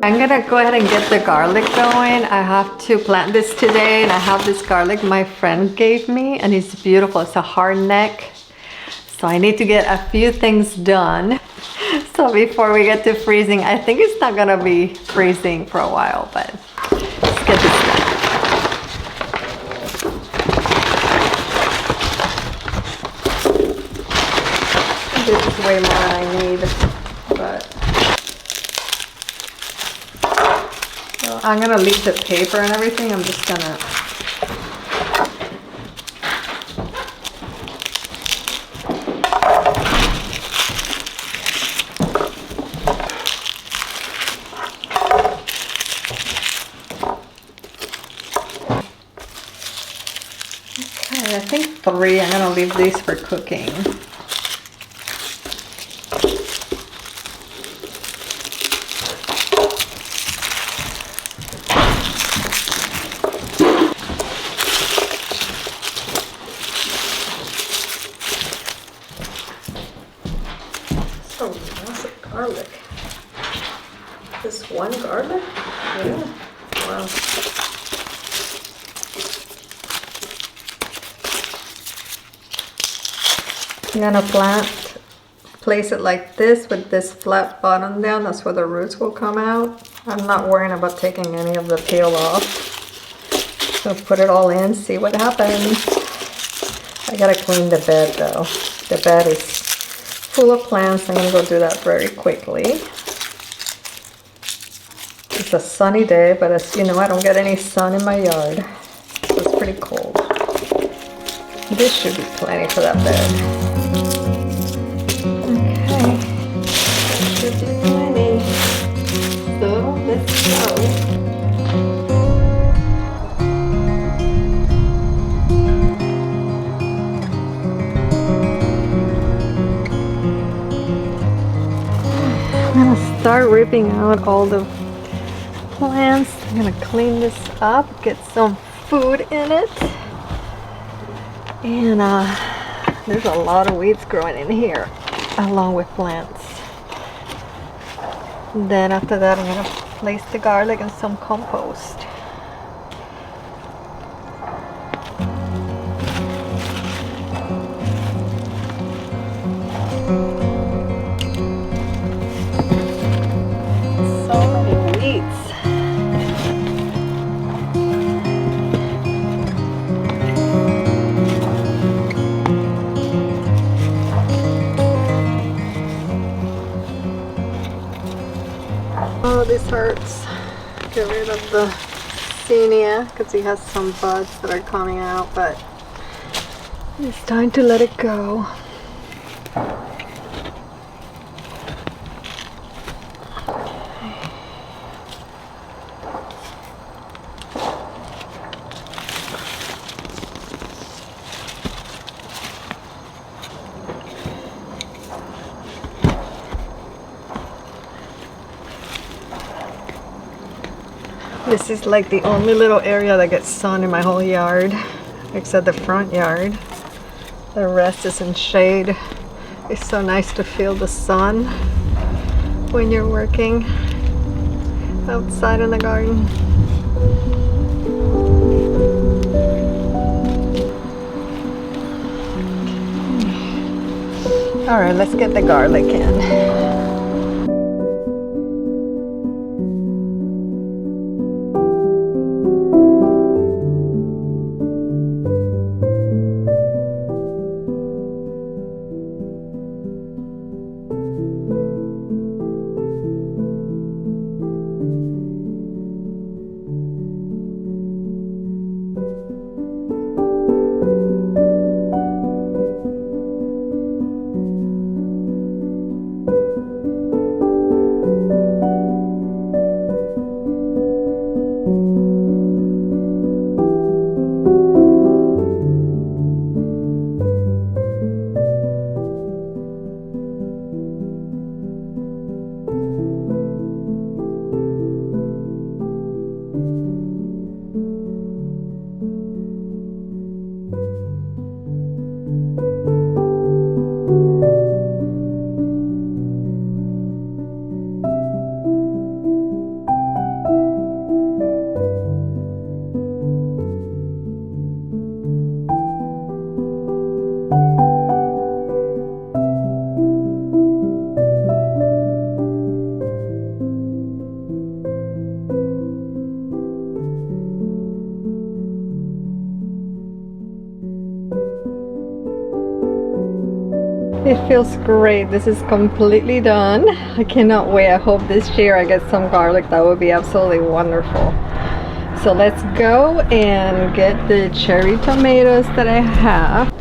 I'm gonna go ahead and get the garlic going. I have to plant this today, and I have this garlic my friend gave me, and it's beautiful. It's a hardneck. So I need to get a few things done. So before we get to freezing, I think it's not gonna be freezing for a while, but let's get this done. This is way more than I need, but well, I'm gonna leave the paper and everything. I'm just gonna I think 3. I'm gonna leave these for cooking. So lots of garlic. This one garlic? Yeah. Wow. I'm gonna place it like this with this flat bottom down. That's where the roots will come out. I'm not worrying about taking any of the peel off. So put it all in, see what happens. I gotta clean the bed though. The bed is full of plants. I'm gonna go do that very quickly. It's a sunny day, but as you know, I don't get any sun in my yard. So it's pretty cold. This should be plenty for that bed. Should be plenty. So let's go. I'm gonna start ripping out all the plants. I'm gonna clean this up, get some food in it. And there's a lot of weeds growing in here along with plants. Then after that, I'm gonna place the garlic and some compost. So many weeds. Oh, this hurts. Get rid of the zinnia because he has some buds that are coming out, but it's time to let it go. This is like the only little area that gets sun in my whole yard, except the front yard. The rest is in shade. It's so nice to feel the sun when you're working outside in the garden. All right, let's get the garlic in. It feels great. This is completely done. I cannot wait. I hope this year I get some garlic. That would be absolutely wonderful. So let's go and get the cherry tomatoes that I have.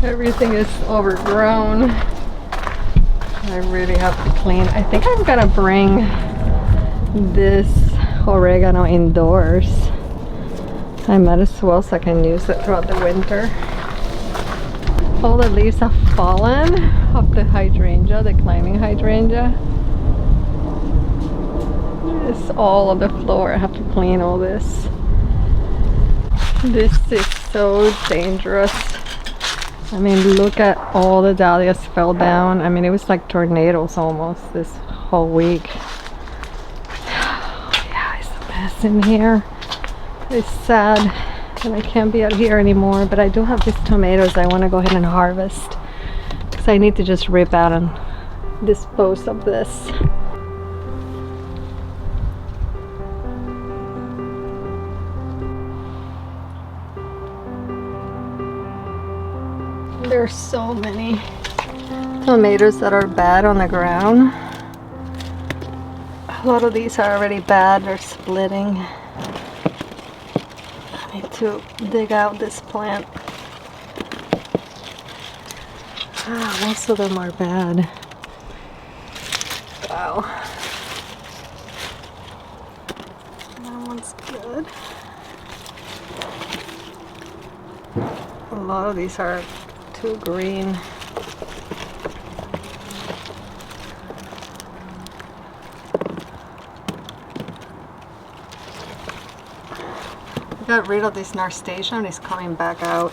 Everything is overgrown. I really have to clean. I think I'm gonna bring this oregano indoors. I might as well so I can use it throughout the winter. All the leaves have fallen off the hydrangea, the climbing hydrangea. It's all on the floor. I have to clean all this. This is so dangerous. I mean, look at all the dahlias fell down. I mean, it was like tornadoes almost this whole week. Oh, yeah, it's a mess in here. It's sad that I can't be out here anymore, but I do have these tomatoes I want to go ahead and harvest because I need to just rip out and dispose of this. There's so many tomatoes that are bad on the ground. A lot of these are already bad, they're splitting. I need to dig out this plant. Most of them are bad. Wow. That one's good. A lot of these are too green. I got rid of this nasturtium, it's coming back out.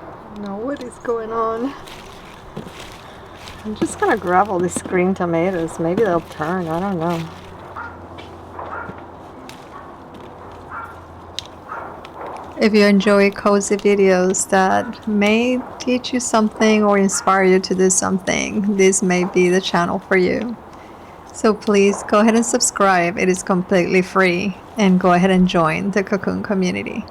I don't know what is going on. I'm just gonna grab all these green tomatoes. Maybe they'll turn, I don't know. If you enjoy cozy videos that may teach you something or inspire you to do something, this may be the channel for you. So please go ahead and subscribe. It is completely free, and go ahead and join the Cocoon community.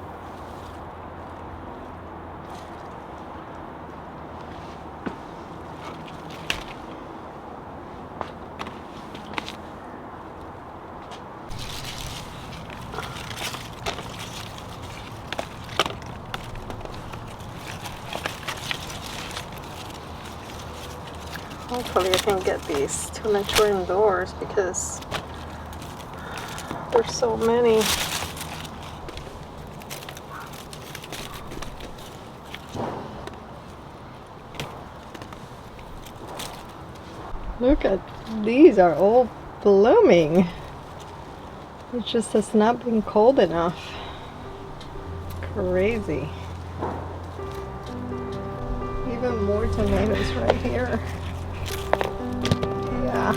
Hopefully I can get these to mature indoors because there's so many. Look at these, are all blooming. It just has not been cold enough. Crazy. Even more tomatoes right here. Yeah.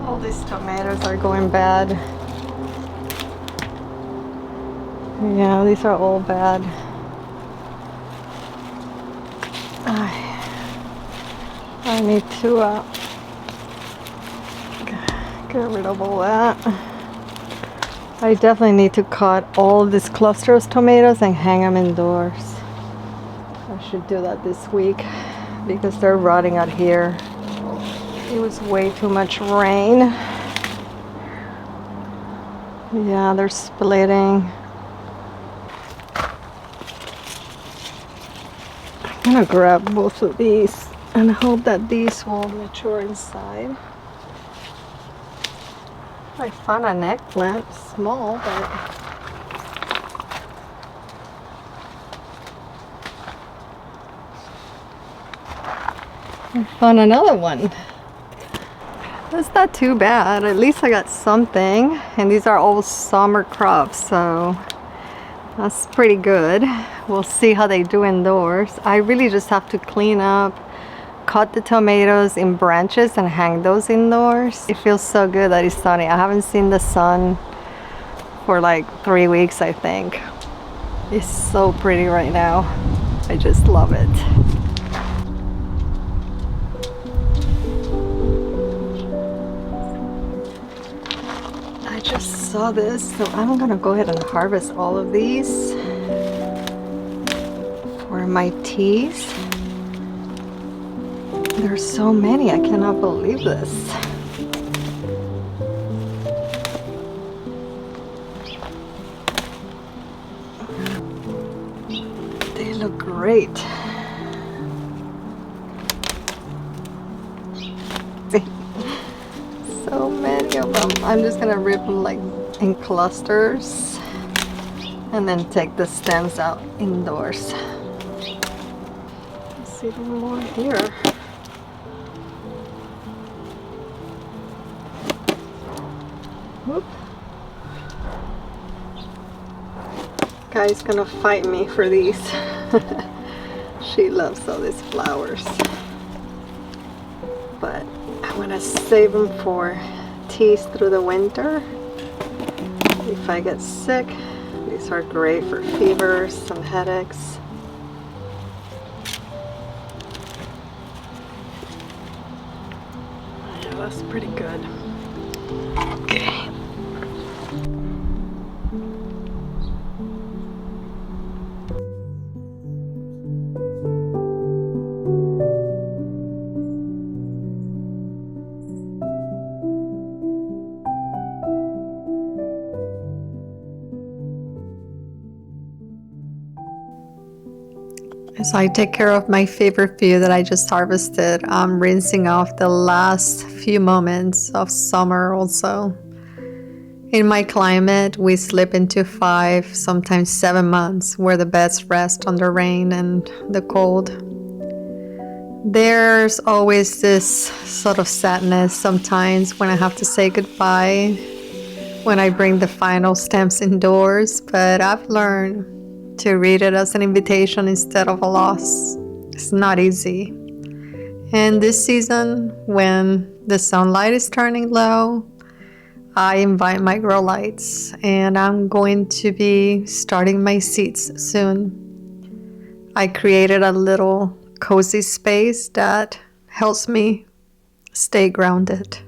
All these tomatoes are going bad. Yeah, these are all bad. I need to get rid of all that. I definitely need to cut all of these clusters of tomatoes and hang them indoors. I should do that this week because they're rotting out here. It was way too much rain. Yeah, they're splitting. I'm gonna grab both of these and hope that these will mature inside. I found an eggplant, small, but I found another one. That's not too bad. At least I got something. And these are all summer crops, so that's pretty good. We'll see how they do indoors. I really just have to clean up, cut the tomatoes in branches and hang those indoors. It feels so good that it's sunny. I haven't seen the sun for like 3 weeks, I think. It's so pretty right now. I just love it. just saw this, so I'm gonna go ahead and harvest all of these for my teas. There's so many, I cannot believe this. They look great. So many of them. I'm just gonna rip them like in clusters and then take the stems out indoors. Let's see them more here. Whoop. Guy's gonna fight me for these. She loves all these flowers. But I'm gonna save them for teas through the winter. If I get sick, these are great for fevers, some headaches. Yeah, that's pretty good. Okay. As I take care of my Feverfew that I just harvested, I'm rinsing off the last few moments of summer also. In my climate, we slip into 5, sometimes 7 months where the beds rest under rain and the cold. There's always this sort of sadness sometimes when I have to say goodbye, when I bring the final stems indoors, but I've learned to read it as an invitation instead of a loss. It's not easy. And this season, when the sunlight is turning low, I invite my grow lights, and I'm going to be starting my seeds soon. I created a little cozy space that helps me stay grounded.